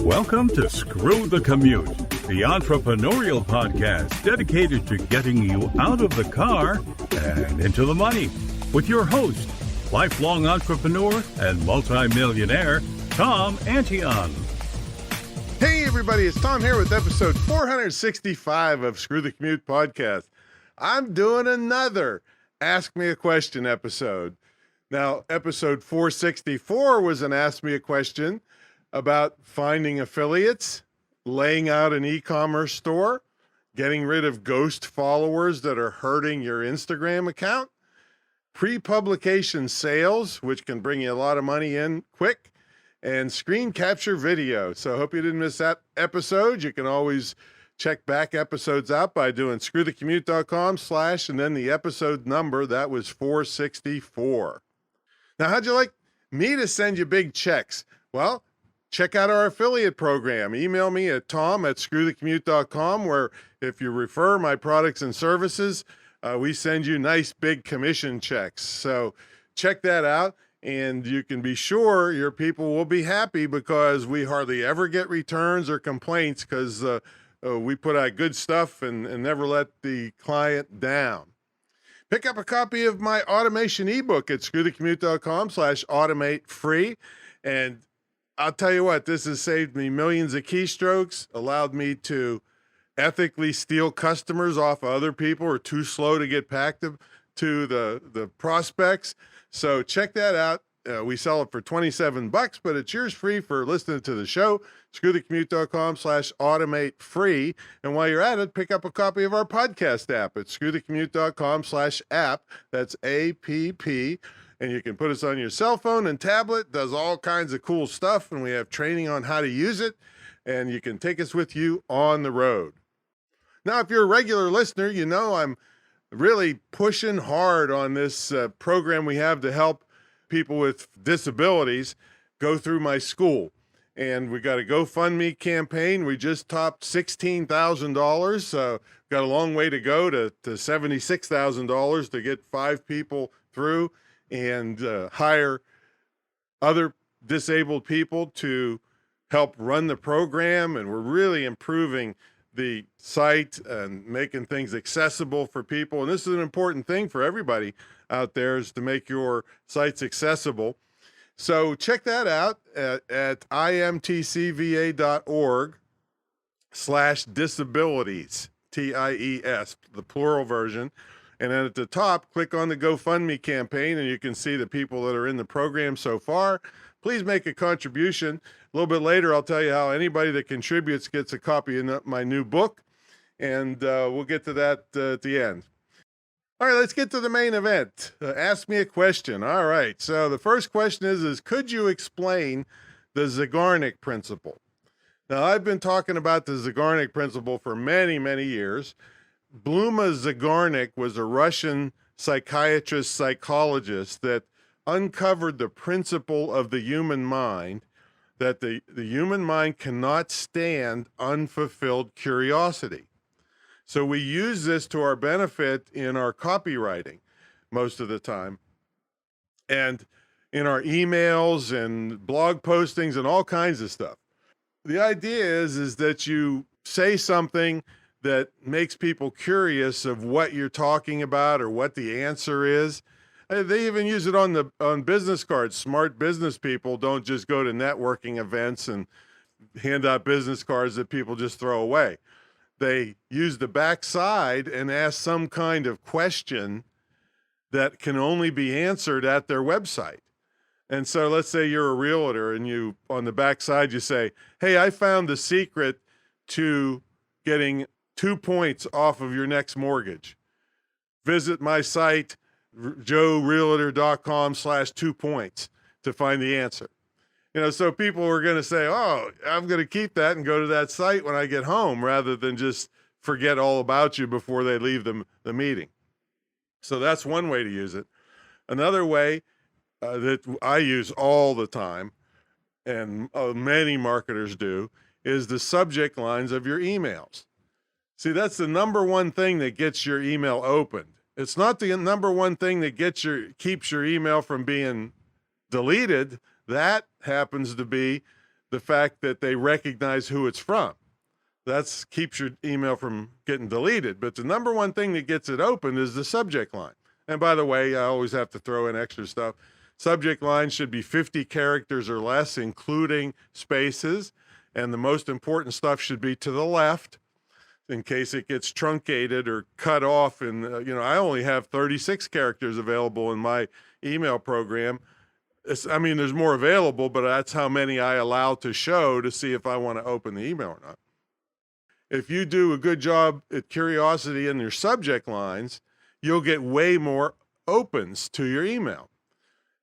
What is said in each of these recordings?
Welcome to Screw the Commute, the entrepreneurial podcast dedicated to getting you out of the car and into the money. With your host, lifelong entrepreneur and multimillionaire, Tom Antion. Hey everybody, it's Tom here with episode 465 of Screw the Commute podcast. I'm doing another Ask Me a Question episode. Now, episode 464 was an Ask Me a Question about finding affiliates, laying out an e-commerce store, getting rid of ghost followers that are hurting your Instagram account, pre-publication sales, which can bring you a lot of money in quick, and screen capture video. So I hope you didn't miss that episode. You can always check back episodes out by doing screwthecommute.com/ and then the episode number. That was 464. Now, how'd you like me to send you big checks? Well, check out our affiliate program. Email me at tom@screwthecommute.com, where if you refer my products and services, we send you nice big commission checks. So check that out, and you can be sure your people will be happy because we hardly ever get returns or complaints because we put out good stuff and never let the client down. Pick up a copy of my automation ebook at screwthecommute.com/automate free. And I'll tell you what, this has saved me millions of keystrokes, allowed me to ethically steal customers off of other people who are too slow to get back to the prospects. So check that out. We sell it for $27, but it's yours free for listening to the show. screwthecommute.com/automate free. And while you're at it, pick up a copy of our podcast app at screwthecommute.com/app. That's APP. And you can put us on your cell phone and tablet. Does all kinds of cool stuff. And we have training on how to use it. And you can take us with you on the road. Now, if you're a regular listener, you know I'm really pushing hard on this program we have to help people with disabilities go through my school. And we got a GoFundMe campaign. We just topped $16,000. So got a long way to go to $76,000 to get 5 people through and hire other disabled people to help run the program. And we're really improving the site and making things accessible for people. And this is an important thing for everybody out there, is to make your sites accessible. So check that out at imtcva.org/disabilities, TIES, the plural version. And then at the top, click on the GoFundMe campaign, and you can see the people that are in the program so far. Please make a contribution. A little bit later, I'll tell you how anybody that contributes gets a copy of my new book, and we'll get to that at the end. All right, let's get to the main event. Ask me a question. All right, so the first question is could you explain the Zeigarnik Principle? Now, I've been talking about the Zeigarnik Principle for many, many years. Bluma Zeigarnik was a Russian psychiatrist, psychologist that uncovered the principle of the human mind, that the human mind cannot stand unfulfilled curiosity. So we use this to our benefit in our copywriting most of the time, and in our emails and blog postings and all kinds of stuff. The idea is that you say something that makes people curious of what you're talking about or what the answer is. They even use it on business cards. Smart business people don't just go to networking events and hand out business cards that people just throw away. They use the backside and ask some kind of question that can only be answered at their website. And so let's say you're a realtor and you, on the backside, you say, hey, I found the secret to getting 2 points off of your next mortgage. Visit my site, joerealtor.com/2 points to find the answer. So people are going to say, oh, I'm going to keep that and go to that site when I get home, rather than just forget all about you before they leave the meeting. So that's one way to use it. Another way that I use all the time, and many marketers do, is the subject lines of your emails. See, that's the number one thing that gets your email opened. It's not the number one thing that keeps your email from being deleted. That happens to be the fact that they recognize who it's from. That keeps your email from getting deleted. But the number one thing that gets it open is the subject line. And by the way, I always have to throw in extra stuff. Subject line should be 50 characters or less, including spaces. And the most important stuff should be to the left in case it gets truncated or cut off. And, I only have 36 characters available in my email program. There's more available, but that's how many I allow to show to see if I want to open the email or not. If you do a good job at curiosity in your subject lines, you'll get way more opens to your email.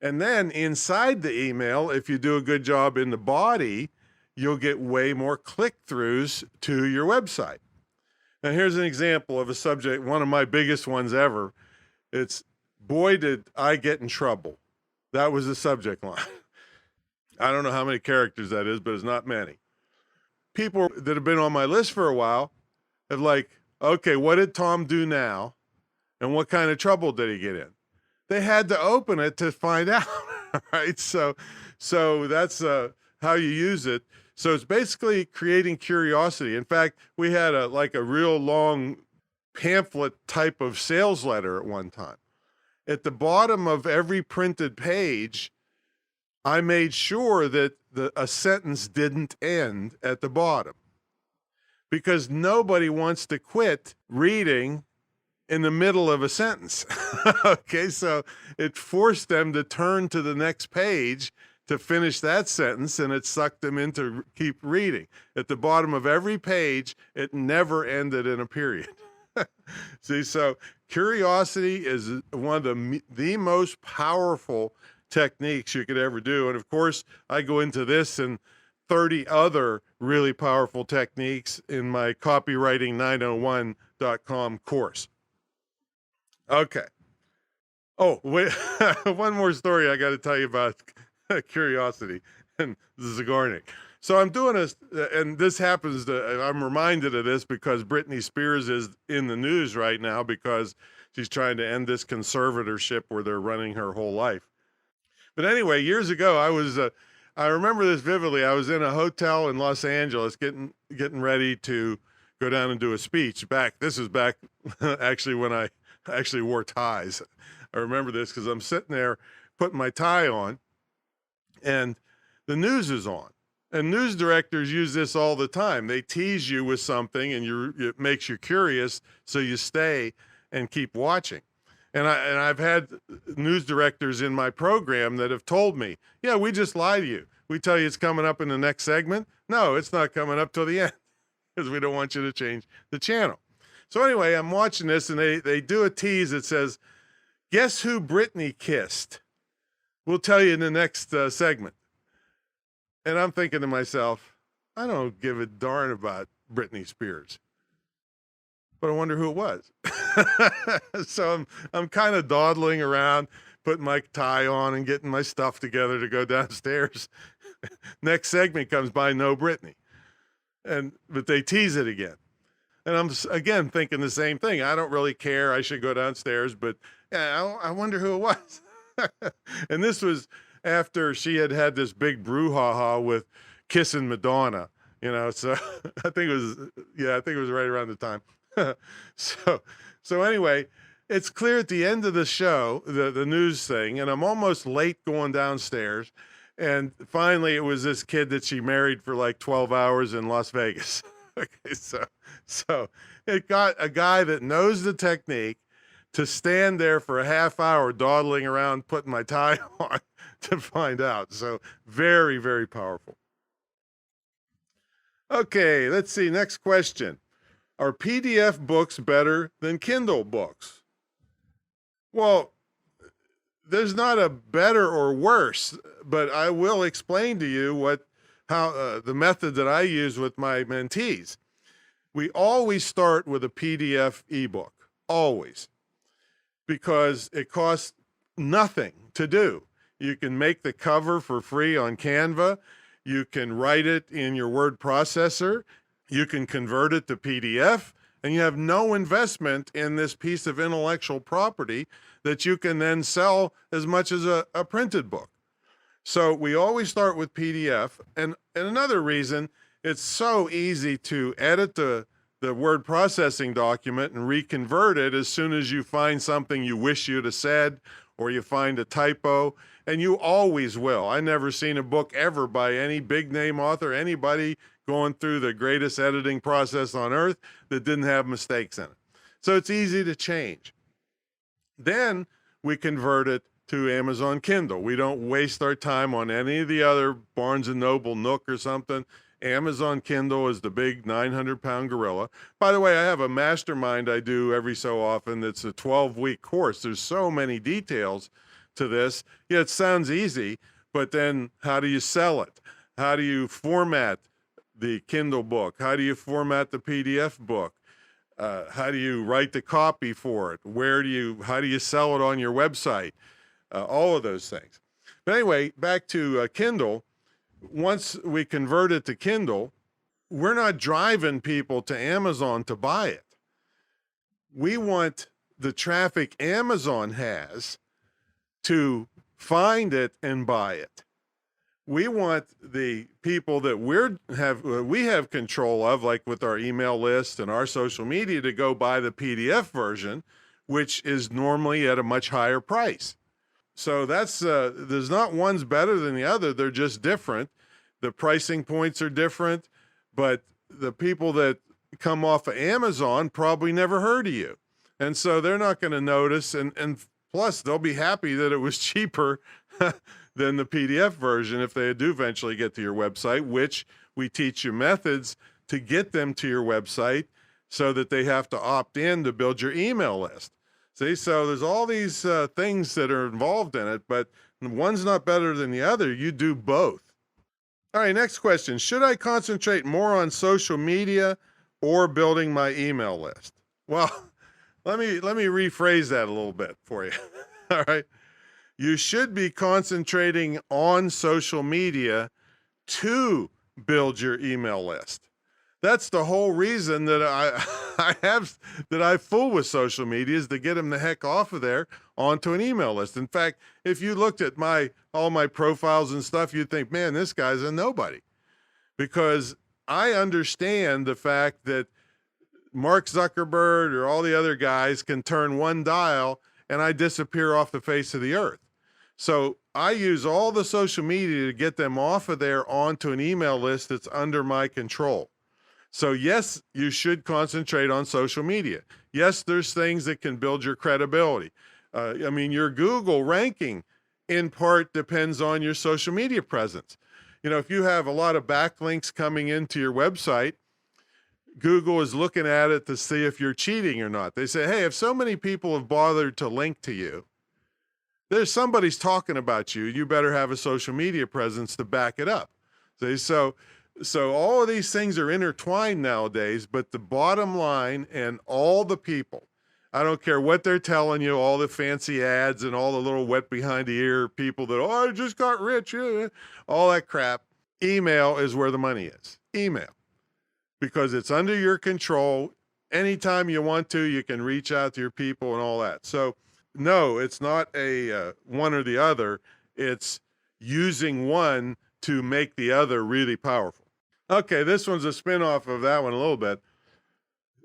And then inside the email, if you do a good job in the body, you'll get way more click-throughs to your website. Now, here's an example of a subject, one of my biggest ones ever. It's, boy, did I get in trouble. That was the subject line. I don't know how many characters that is, but it's not many. People that have been on my list for a while have okay, what did Tom do now? And what kind of trouble did he get in? They had to open it to find out, right? So that's how you use it. So it's basically creating curiosity. In fact, we had a real long pamphlet type of sales letter at one time. At the bottom of every printed page, I made sure that a sentence didn't end at the bottom, because nobody wants to quit reading in the middle of a sentence. Okay, so it forced them to turn to the next page to finish that sentence, and it sucked them in to keep reading. At the bottom of every page, it never ended in a period. See, so curiosity is one of the most powerful techniques you could ever do. And of course, I go into this and 30 other really powerful techniques in my copywriting901.com course. Okay. Oh, wait, one more story I got to tell you about curiosity and Zeigarnik. So I'm doing this, and this happens I'm reminded of this because Britney Spears is in the news right now because she's trying to end this conservatorship where they're running her whole life. But anyway, years ago, I remember this vividly. I was in a hotel in Los Angeles getting ready to go down and do a speech. This is back actually when I actually wore ties. I remember this because I'm sitting there putting my tie on, and the news is on. And news directors use this all the time. They tease you with something, and it makes you curious, so you stay and keep watching. And I've had news directors in my program that have told me, yeah, we just lie to you. We tell you it's coming up in the next segment. No, it's not coming up till the end because we don't want you to change the channel. So anyway, I'm watching this, and they do a tease that says, guess who Britney kissed? We'll tell you in the next segment. And I'm thinking to myself, I don't give a darn about Britney Spears, but I wonder who it was. So I'm kind of dawdling around, putting my tie on and getting my stuff together to go downstairs. Next segment comes by, no Britney. But they tease it again. And I'm again thinking the same thing. I don't really care. I should go downstairs, but yeah, I wonder who it was. And this was after she had this big brouhaha with kissing Madonna, so I think it was right around the time. So anyway, it's clear at the end of the show, the news thing, and I'm almost late going downstairs. And finally it was this kid that she married for like 12 hours in Las Vegas. Okay. So it got a guy that knows the technique to stand there for a half hour dawdling around, putting my tie on to find out. So very, very powerful. Okay, let's see. Next question. Are PDF books better than Kindle books? Well, there's not a better or worse, but I will explain to you how the method that I use with my mentees. We always start with a PDF ebook, always, because it costs nothing to do. You can make the cover for free on Canva. You can write it in your word processor. You can convert it to PDF, and you have no investment in this piece of intellectual property that you can then sell as much as a printed book. So we always start with PDF. And another reason, it's so easy to edit the word processing document and reconvert it as soon as you find something you wish you'd have said or you find a typo, and you always will. I never seen a book ever by any big name author, anybody going through the greatest editing process on earth that didn't have mistakes in it. So it's easy to change. Then we convert it to Amazon Kindle. We don't waste our time on any of the other Barnes & Noble, Nook or something. Amazon Kindle is the big 900-pound gorilla. By the way, I have a mastermind I do every so often that's a 12-week course. There's so many details to this. Yeah, it sounds easy, but then how do you sell it? How do you format the Kindle book? How do you format the PDF book? How do you write the copy for it? How do you sell it on your website? All of those things. But anyway, back to Kindle. Once we convert it to Kindle, we're not driving people to Amazon to buy it. We want the traffic Amazon has to find it and buy it. We want the people that we have control of, like with our email list and our social media, to go buy the PDF version, which is normally at a much higher price. So that's there's not one's better than the other. They're just different. The pricing points are different, but the people that come off of Amazon probably never heard of you. And so they're not going to notice. And plus, they'll be happy that it was cheaper than the PDF version if they do eventually get to your website, which we teach you methods to get them to your website so that they have to opt in to build your email list. See, so there's all these things that are involved in it, but one's not better than the other. You do both. All right, next question. Should I concentrate more on social media or building my email list? Well, let me rephrase that a little bit for you. All right. You should be concentrating on social media to build your email list. That's the whole reason that I fool with social media, is to get them the heck off of there onto an email list. In fact, if you looked at all my profiles and stuff, you'd think, man, this guy's a nobody, because I understand the fact that Mark Zuckerberg or all the other guys can turn one dial and I disappear off the face of the earth. So I use all the social media to get them off of there onto an email list that's under my control. So yes, you should concentrate on social media. Yes, there's things that can build your credibility. Your Google ranking in part depends on your social media presence. If you have a lot of backlinks coming into your website, Google is looking at it to see if you're cheating or not. They say, hey, if so many people have bothered to link to you, there's somebody's talking about you. You better have a social media presence to back it up. See, so all of these things are intertwined nowadays, but the bottom line, and all the people, I don't care what they're telling you, all the fancy ads and all the little wet behind the ear people that, I just got rich, all that crap. Email is where the money is. Email. Because it's under your control. Anytime you want to, you can reach out to your people and all that. So no, it's not a one or the other. It's using one to make the other really powerful. Okay, this one's a spin-off of that one a little bit.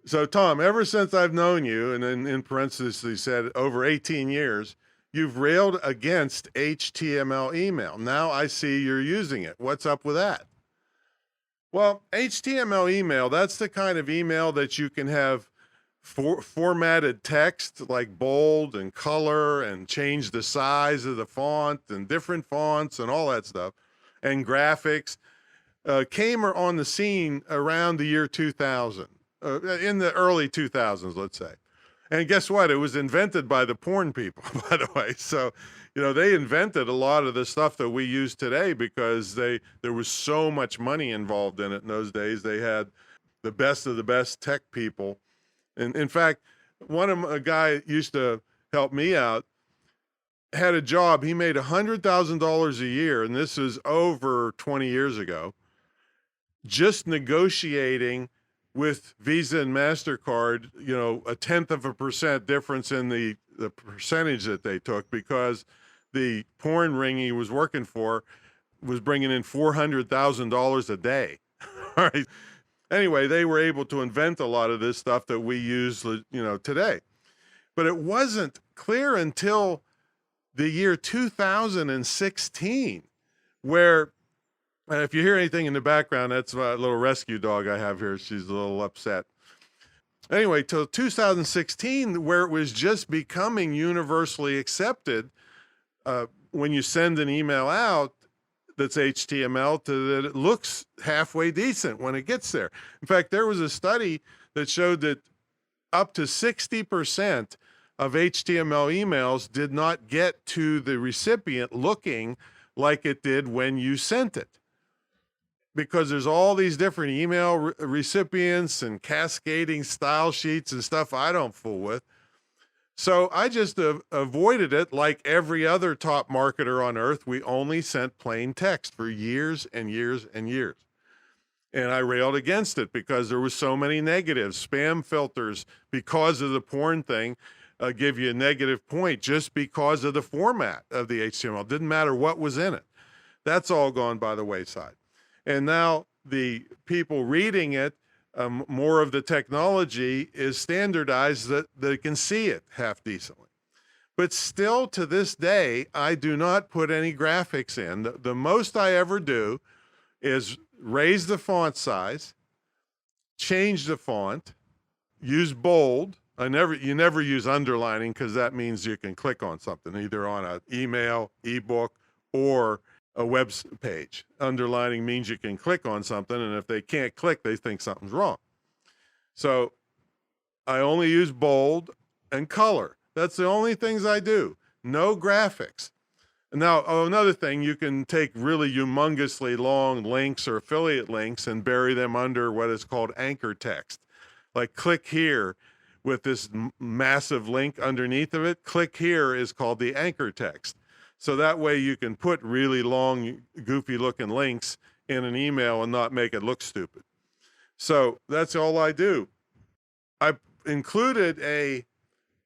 So Tom, ever since I've known you, and then in parentheses he said over 18 years, you've railed against HTML email. Now I see you're using it. What's up with that? Well, HTML email, that's the kind of email that you can have formatted text like bold and color and change the size of the font and different fonts and all that stuff, and graphics. Came on the scene around the year 2000, in the early 2000s, let's say. And guess what? It was invented by the porn people, by the way. So, they invented a lot of the stuff that we use today because there was so much money involved in it in those days. They had the best of the best tech people. And in fact, a guy used to help me out, had a job. He made $100,000 a year, and this is over 20 years ago, just negotiating with Visa and MasterCard, 1/10% difference in the percentage that they took, because the porn ring he was working for was bringing in $400,000 a day. All right. Anyway, they were able to invent a lot of this stuff that we use, today. But it wasn't clear until the year 2016, where, if you hear anything in the background, that's my little rescue dog I have here. She's a little upset. Anyway, till 2016, where it was just becoming universally accepted, when you send an email out that's HTML, that it looks halfway decent when it gets there. In fact, there was a study that showed that up to 60% of HTML emails did not get to the recipient looking like it did when you sent it. Because there's all these different email recipients and cascading style sheets and stuff I don't fool with. So I just avoided it like every other top marketer on earth. We only sent plain text for years and years and years. And I railed against it because there was so many negatives. Spam filters, because of the porn thing, give you a negative point just because of the format of the HTML. Didn't matter what was in it. That's all gone by the wayside. And now the people reading it, more of the technology is standardized that they can see it half decently. But still to this day, I do not put any graphics in. The most I ever do is raise the font size, change the font, use bold. You never use underlining because that means you can click on something, either on an email, ebook, or a web page. Underlining means you can click on something, and if they can't click, they think something's wrong. So I only use bold and color. That's the only things I do. No graphics. Now, another thing, you can take really humongously long links or affiliate links and bury them under what is called anchor text. Like click here with this massive link underneath of it. Click here is called the anchor text. So that way you can put really long, goofy looking links in an email and not make it look stupid. So that's all I do. I included a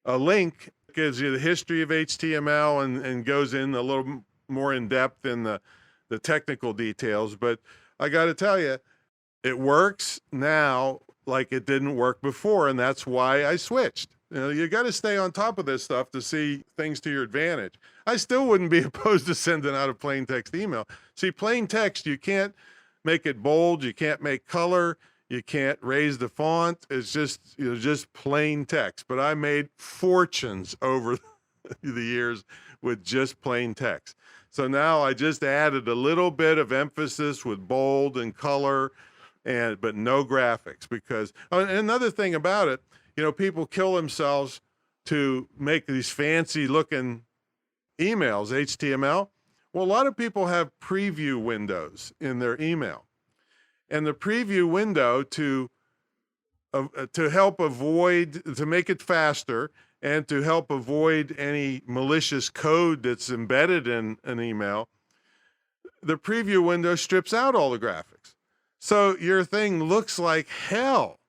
link that gives you the history of HTML and goes in a little more in depth in the technical details. But I got to tell you, it works now like it didn't work before, and that's why I switched. You got to stay on top of this stuff to see things to your advantage. I still wouldn't be opposed to sending out a plain text email. See, plain text, you can't make it bold, you can't make color, you can't raise the font. It's just plain text. But I made fortunes over the years with just plain text. So now I just added a little bit of emphasis with bold and color, but no graphics. Because and another thing about it, people kill themselves to make these fancy looking emails, HTML. Well, a lot of people have preview windows in their email. And the preview window to help avoid, to make it faster and to help avoid any malicious code that's embedded in an email, the preview window strips out all the graphics. So your thing looks like hell,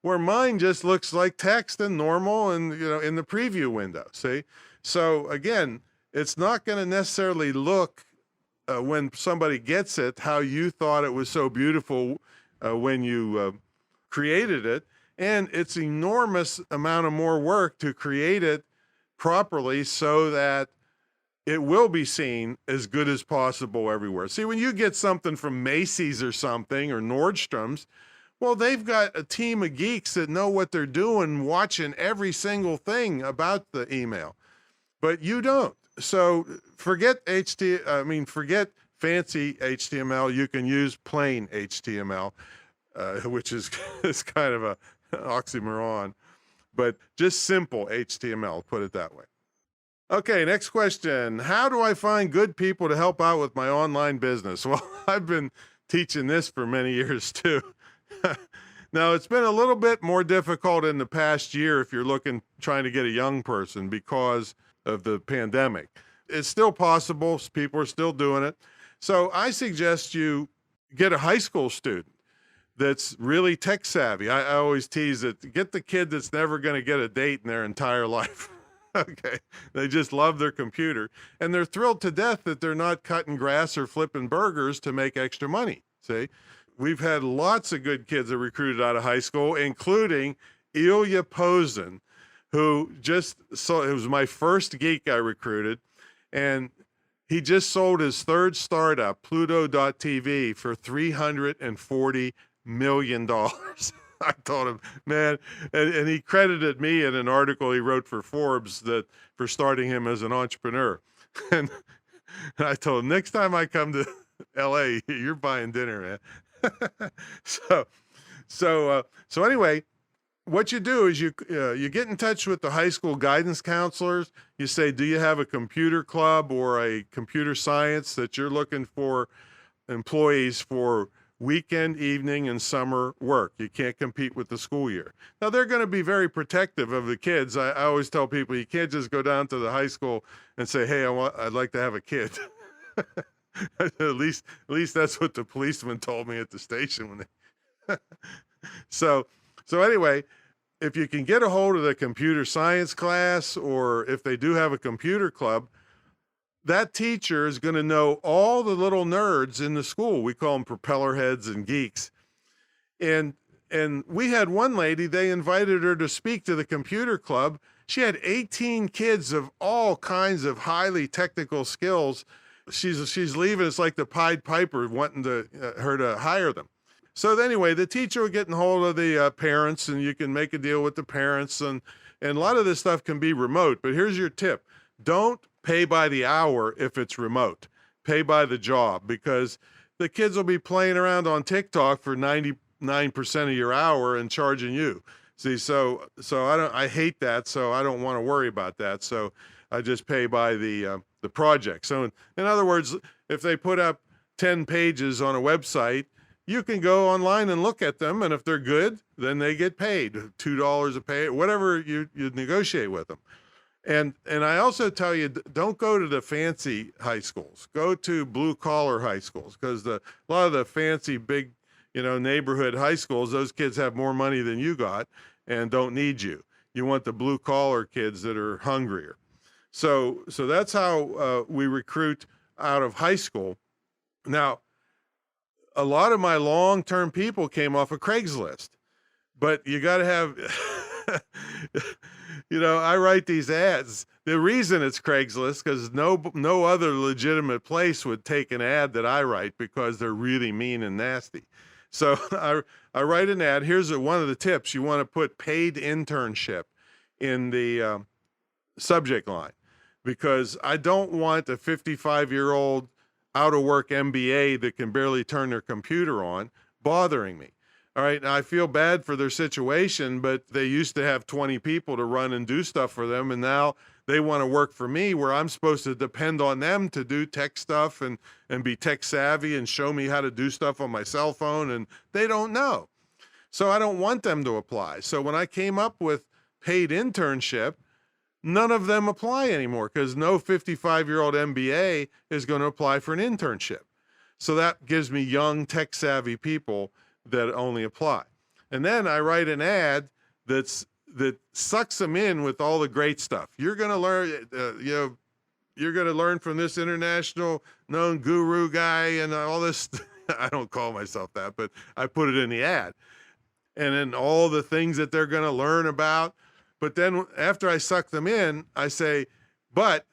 where mine just looks like text and normal and, in the preview window, see? So again, it's not going to necessarily look when somebody gets it how you thought it was so beautiful when you created it. And it's enormous amount of more work to create it properly so that it will be seen as good as possible everywhere. See, when you get something from Macy's or something, or Nordstrom's, well, they've got a team of geeks that know what they're doing, watching every single thing about the email. But you don't. So forget forget fancy HTML. You can use plain HTML, which is kind of an oxymoron, but just simple HTML, put it that way. Okay, next question. How do I find good people to help out with my online business? Well, I've been teaching this for many years too. Now, it's been a little bit more difficult in the past year if you're trying to get a young person because of the pandemic. It's still possible. People are still doing it. So I suggest you get a high school student that's really tech savvy. I always tease it, get the kid that's never going to get a date in their entire life. Okay. They just love their computer, and they're thrilled to death that they're not cutting grass or flipping burgers to make extra money. See, we've had lots of good kids that recruited out of high school, including Ilya Posen, who just so it was my first geek I recruited, and he just sold his third startup, Pluto.tv, for $340 million. I told him, man, and he credited me in an article he wrote for Forbes that for starting him as an entrepreneur. And I told him, next time I come to LA, you're buying dinner, man. So anyway, what you do is you get in touch with the high school guidance counselors. You say, do you have a computer club or a computer science that you're looking for employees for weekend, evening, and summer work? You can't compete with the school year. Now, they're going to be very protective of the kids. I always tell people you can't just go down to the high school and say, hey, I'd like to have a kid. at least that's what the policeman told me at the station when they so anyway, if you can get a hold of the computer science class, or if they do have a computer club, that teacher is going to know all the little nerds in the school. We call them propeller heads and geeks. And we had one lady, they invited her to speak to the computer club. She had 18 kids of all kinds of highly technical skills. She's leaving. It's like the Pied Piper wanting her to hire them. So anyway, the teacher will get in hold of the parents, and you can make a deal with the parents. And a lot of this stuff can be remote. But here's your tip. Don't pay by the hour if it's remote. Pay by the job, because the kids will be playing around on TikTok for 99% of your hour and charging you. See, so I hate that, so I don't want to worry about that. So I just pay by the project. So in other words, if they put up 10 pages on a website, you can go online and look at them, and if they're good, then they get paid $2 a page, whatever you negotiate with them. And I also tell you, don't go to the fancy high schools. Go to blue-collar high schools, because a lot of the fancy, big, neighborhood high schools, those kids have more money than you got and don't need you. You want the blue-collar kids that are hungrier. So that's how we recruit out of high school. Now, a lot of my long-term people came off of Craigslist, but you got to have... I write these ads. The reason it's Craigslist, because no other legitimate place would take an ad that I write, because they're really mean and nasty. So I write an ad. Here's one of the tips. You want to put paid internship in the subject line, because I don't want a 55-year-old out-of-work MBA that can barely turn their computer on bothering me. All right, now I feel bad for their situation, but they used to have 20 people to run and do stuff for them, and now they want to work for me, where I'm supposed to depend on them to do tech stuff and be tech savvy and show me how to do stuff on my cell phone, and they don't know. So I don't want them to apply. So when I came up with paid internship, none of them apply anymore, because no 55-year-old MBA is going to apply for an internship. So that gives me young tech savvy people that only apply. And then I write an ad that sucks them in with all the great stuff. You're going to learn, you're going to learn from this international known guru guy and all this. I don't call myself that, but I put it in the ad. And then all the things that they're going to learn about. But then after I suck them in, I say, but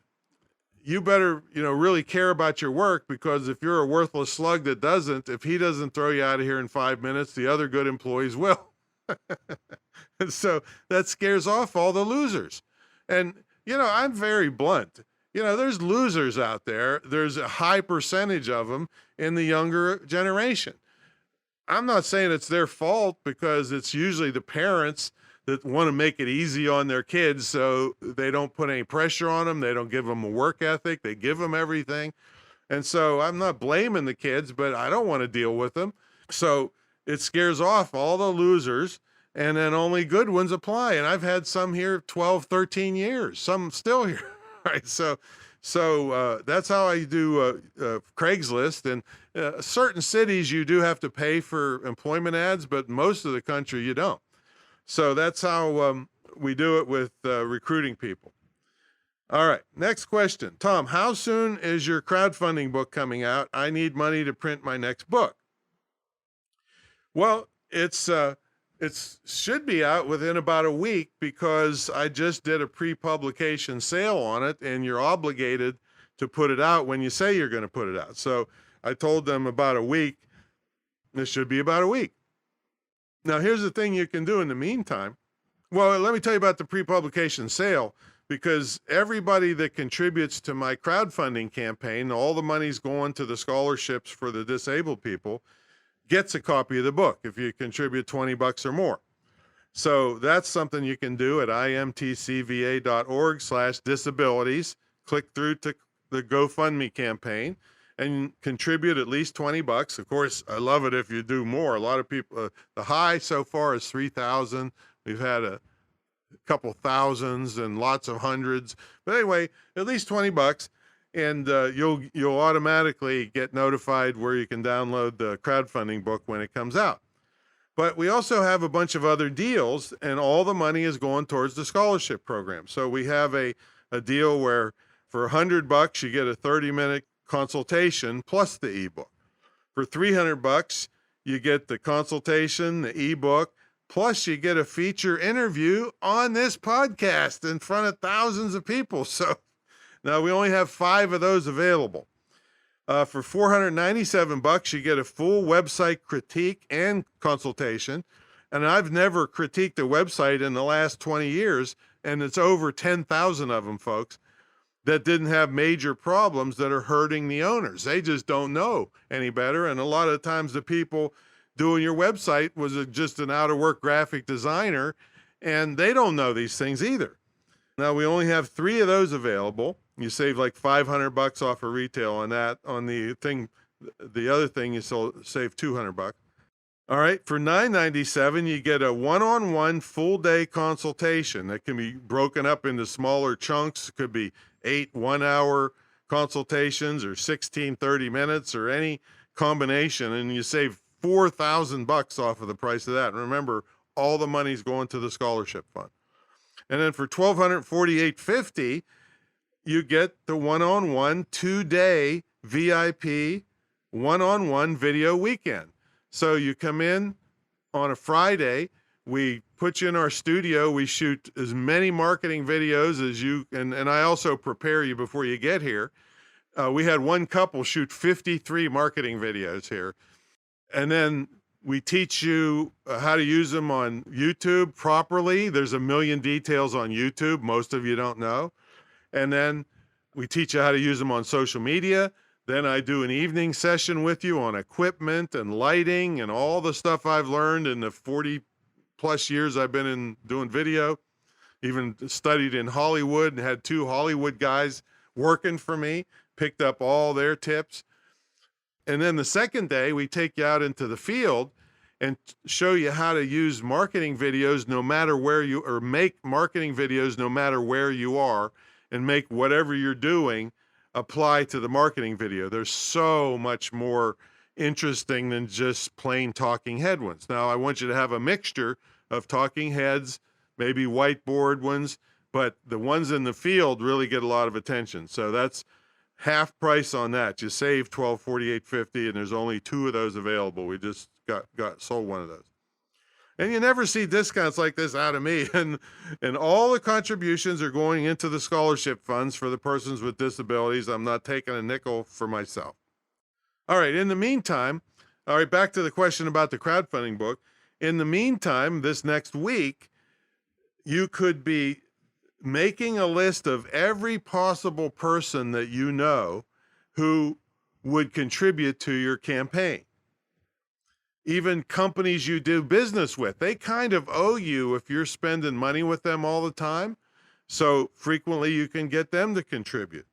you better, really care about your work, because if you're a worthless slug that doesn't, if he doesn't throw you out of here in 5 minutes, the other good employees will. And so that scares off all the losers. And, I'm very blunt. There's losers out there. There's a high percentage of them in the younger generation. I'm not saying it's their fault, because it's usually the parents that want to make it easy on their kids, so they don't put any pressure on them. They don't give them a work ethic. They give them everything. And so I'm not blaming the kids, but I don't want to deal with them. So it scares off all the losers, and then only good ones apply. And I've had some here 12, 13 years, some still here. Right. So that's how I do Craigslist. And certain cities, you do have to pay for employment ads, but most of the country, you don't. So that's how we do it with recruiting people. All right, next question. Tom, how soon is your crowdfunding book coming out? I need money to print my next book. Well, it's should be out within about a week because I just did a pre-publication sale on it, and you're obligated to put it out when you say you're going to put it out. So I told them about a week. This should be about a week. Now, here's the thing you can do in the meantime. Well, let me tell you about the pre-publication sale, because everybody that contributes to my crowdfunding campaign, all the money's going to the scholarships for the disabled people, gets a copy of the book if you contribute $20 or more. So that's something you can do at imtcva.org/disabilities. Click through to the GoFundMe campaign and contribute at least $20. Of course, I love it if you do more. A lot of people, the high so far is 3,000. We've had a couple thousands and lots of hundreds. But anyway, at least $20. And you'll automatically get notified where you can download the crowdfunding book when it comes out. But we also have a bunch of other deals, and all the money is going towards the scholarship program. So we have a deal where for $100 you get a 30-minute consultation plus the ebook. For $300 you get the consultation, the ebook, plus you get a feature interview on this podcast in front of thousands of people. So now we only have 5 of those available. For $497, you get a full website critique and consultation. And I've never critiqued a website in the last 20 years, and it's over 10,000 of them, folks, that didn't have major problems that are hurting the owners. They just don't know any better. And a lot of times the people doing your website was just an out-of-work graphic designer, and they don't know these things either. Now, we only have 3 of those available. You save like $500 off of retail on that. On the other thing, you save $200. All right, for $9.97, you get a one-on-one full-day consultation that can be broken up into smaller chunks. It could be 8 one-hour consultations or 16 30 minutes or any combination, and you save $4,000 off of the price of that. And remember, all the money's going to the scholarship fund. And then for $1,248.50, you get the one-on-one 2-day VIP one-on-one video weekend. So you come in on a Friday, we put you in our studio, we shoot as many marketing videos as you, and I also prepare you before you get here. We had one couple shoot 53 marketing videos here. And then we teach you how to use them on YouTube properly. There's a million details on YouTube, most of you don't know. And then we teach you how to use them on social media. Then I do an evening session with you on equipment and lighting and all the stuff I've learned in the 40 plus years I've been doing video. Even studied in Hollywood and had 2 Hollywood guys working for me, picked up all their tips. And then the second day, we take you out into the field and show you how to use marketing videos no matter where you, or make marketing videos no matter where you are, and make whatever you're doing apply to the marketing video. There's so much more interesting than just plain talking head ones. Now, I want you to have a mixture of talking heads, maybe whiteboard ones, but the ones in the field really get a lot of attention. So that's half price on that. You save $1,248.50, and there's only 2 of those available. We just got sold one of those. And you never see discounts like this out of me. And all the contributions are going into the scholarship funds for the persons with disabilities. I'm not taking a nickel for myself. All right, in the meantime, all right, back to the question about the crowdfunding book. In the meantime, this next week, you could be making a list of every possible person that you know who would contribute to your campaign. Even companies you do business with, they kind of owe you if you're spending money with them all the time. So frequently you can get them to contribute.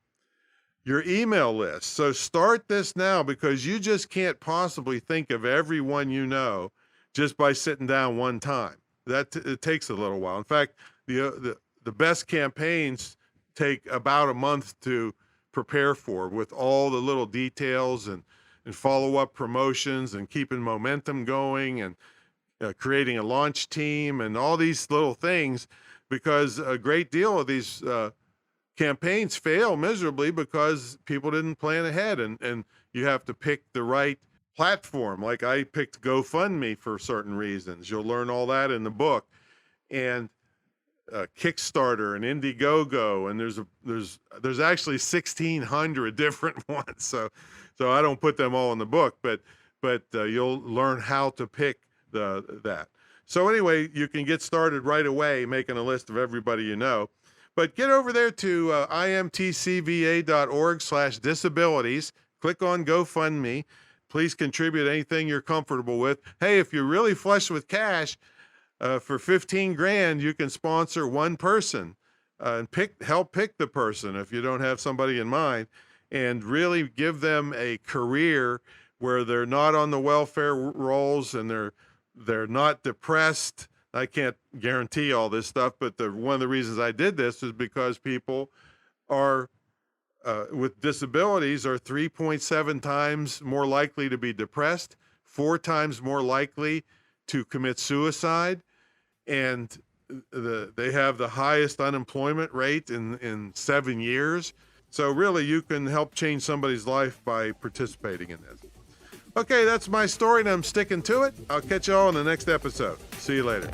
Your email list. So start this now, because you just can't possibly think of everyone you know just by sitting down one time. It takes a little while. In fact, the best campaigns take about a month to prepare for, with all the little details and follow-up promotions and keeping momentum going and creating a launch team and all these little things, because a great deal of these campaigns fail miserably because people didn't plan ahead, and you have to pick the right platform. Like I picked GoFundMe for certain reasons. You'll learn all that in the book. And Kickstarter and Indiegogo, and there's actually 1,600 different ones. So I don't put them all in the book, but you'll learn how to pick that. So anyway, you can get started right away making a list of everybody you know. But get over there to imtcva.org/disabilities. Click on GoFundMe. Please contribute anything you're comfortable with. Hey, if you're really flush with cash, for 15 grand, you can sponsor one person and help pick the person if you don't have somebody in mind, and really give them a career where they're not on the welfare rolls and they're not depressed. I can't guarantee all this stuff, but one of the reasons I did this is because people are with disabilities are 3.7 times more likely to be depressed, 4 times more likely to commit suicide, and they have the highest unemployment rate in 7 years. So really, you can help change somebody's life by participating in this. Okay, that's my story, and I'm sticking to it. I'll catch y'all in the next episode. See you later.